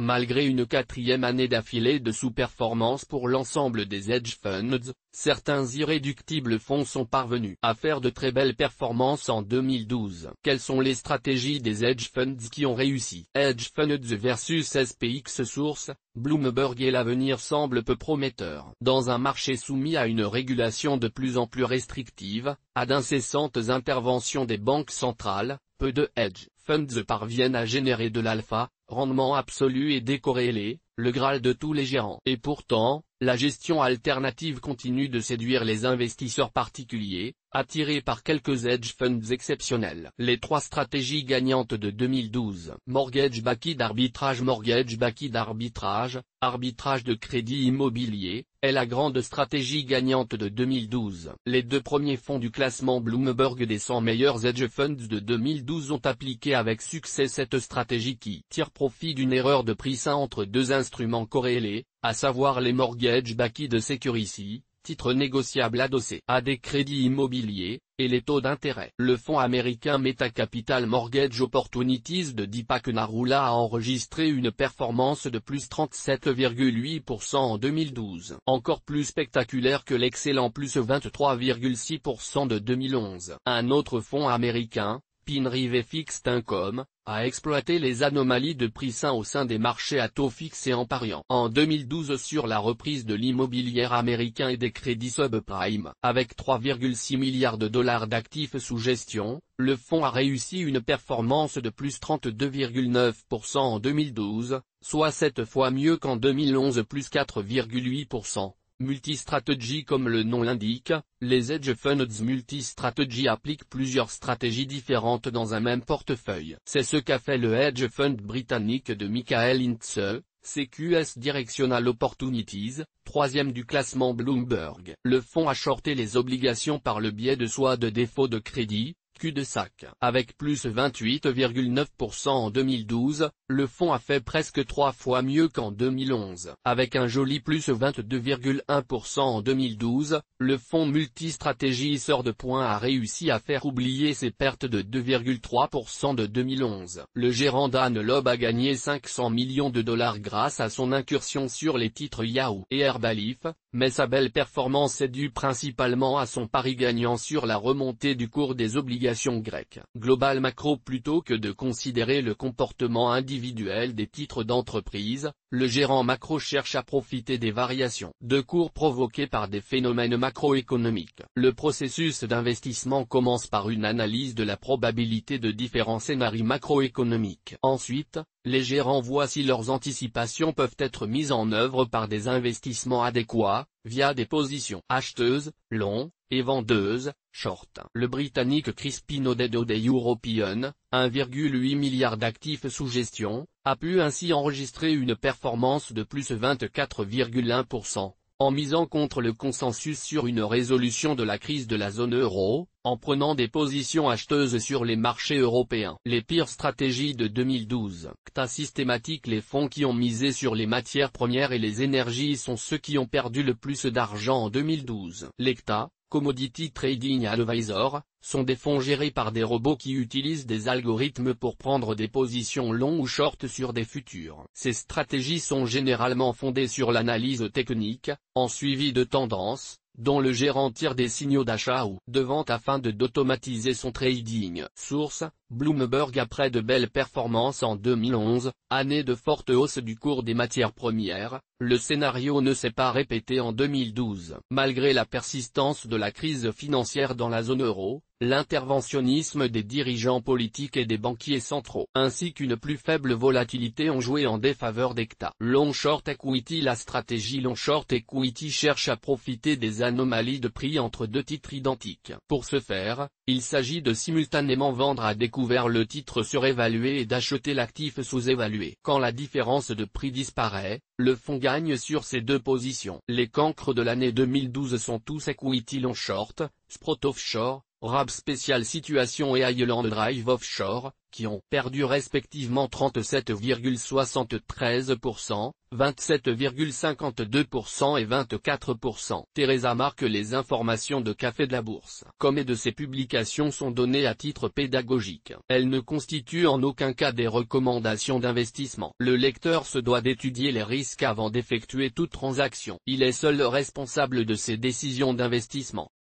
Malgré une quatrième année d'affilée de sous-performance pour l'ensemble des hedge funds, certains irréductibles fonds sont parvenus à faire de très belles performances en 2012. Quelles sont les stratégies des hedge funds qui ont réussi? Hedge funds versus SPX Source, Bloomberg et l'avenir semble peu prometteur. Dans un marché soumis à une régulation de plus en plus restrictive, à d'incessantes interventions des banques centrales, peu de hedge funds parviennent à générer de l'alpha, rendement absolu et décorrélé, le Graal de tous les gérants. Et pourtant, la gestion alternative continue de séduire les investisseurs particuliers, attirés par quelques hedge funds exceptionnels. Les trois stratégies gagnantes de 2012. Mortgage backed arbitrage. Mortgage backed arbitrage, arbitrage de crédit immobilier, est la grande stratégie gagnante de 2012. Les deux premiers fonds du classement Bloomberg des 100 meilleurs hedge funds de 2012 ont appliqué avec succès cette stratégie qui tire profit d'une erreur de prix entre deux instruments corrélés, à savoir les mortgage backed securities, titres négociables adossés à des crédits immobiliers, et les taux d'intérêt. Le fonds américain Metacapital Mortgage Opportunities de Deepak Narula a enregistré une performance de plus 37,8% en 2012, encore plus spectaculaire que l'excellent plus 23,6% de 2011. Un autre fonds américain, PINRIV Fixed Income, a exploité les anomalies de prix au sein des marchés à taux fixe et en pariant en 2012 sur la reprise de l'immobilier américain et des crédits subprime. Avec 3,6 milliards de dollars d'actifs sous gestion, le fonds a réussi une performance de plus 32,9% en 2012, soit 7 fois mieux qu'en 2011 plus 4,8%. Multistratégie. Comme le nom l'indique, les hedge funds multistratégie appliquent plusieurs stratégies différentes dans un même portefeuille. C'est ce qu'a fait le hedge fund britannique de Michael Hintze, CQS Directional Opportunities, troisième du classement Bloomberg. Le fonds a shorté les obligations par le biais de soit de défaut de crédit, cul-de-sac. Avec plus 28,9% en 2012, le fonds a fait presque 3 fois mieux qu'en 2011. Avec un joli plus 22,1% en 2012, le fonds multistratégie sort de point a réussi à faire oublier ses pertes de 2,3% de 2011. Le gérant Dan Loeb a gagné 500 millions de dollars grâce à son incursion sur les titres Yahoo et Herbalife, mais sa belle performance est due principalement à son pari gagnant sur la remontée du cours des obligations grecques. Global macro. Plutôt que de considérer le comportement individuel des titres d'entreprise, le gérant macro cherche à profiter des variations de cours provoquées par des phénomènes macroéconomiques. Le processus d'investissement commence par une analyse de la probabilité de différents scénarios macroéconomiques. Ensuite, les gérants voient si leurs anticipations peuvent être mises en œuvre par des investissements adéquats, via des positions acheteuses, long, et vendeuses, short. Le Britannique Crispin Oded des European, 1,8 milliard d'actifs sous gestion, a pu ainsi enregistrer une performance de plus 24,1%. En misant contre le consensus sur une résolution de la crise de la zone euro, en prenant des positions acheteuses sur les marchés européens. Les pires stratégies de 2012. CTA systématique. Les fonds qui ont misé sur les matières premières et les énergies sont ceux qui ont perdu le plus d'argent en 2012. Les CTA, Commodity Trading Advisor, sont des fonds gérés par des robots qui utilisent des algorithmes pour prendre des positions long ou short sur des futurs. Ces stratégies sont généralement fondées sur l'analyse technique, en suivi de tendances, dont le gérant tire des signaux d'achat ou de vente afin d'automatiser son trading. Source, Bloomberg. Après de belles performances en 2011, année de forte hausse du cours des matières premières, le scénario ne s'est pas répété en 2012. Malgré la persistance de la crise financière dans la zone euro, l'interventionnisme des dirigeants politiques et des banquiers centraux, ainsi qu'une plus faible volatilité ont joué en défaveur des CTA. Long Short Equity. La stratégie Long Short Equity cherche à profiter des anomalies de prix entre deux titres identiques. Pour ce faire, il s'agit de simultanément vendre à découvert le titre surévalué et d'acheter l'actif sous-évalué. Quand la différence de prix disparaît, le fonds gagne sur ces deux positions. Les cancres de l'année 2012 sont tous Equity Long Short, Sprott Offshore, RAB Special Situation et Highland Drive Offshore, qui ont perdu respectivement 37,73%, 27,52% et 24%. Teresa marque les informations de Café de la Bourse, comme et de ses publications sont données à titre pédagogique. Elles ne constituent en aucun cas des recommandations d'investissement. Le lecteur se doit d'étudier les risques avant d'effectuer toute transaction. Il est seul responsable de ses décisions d'investissement.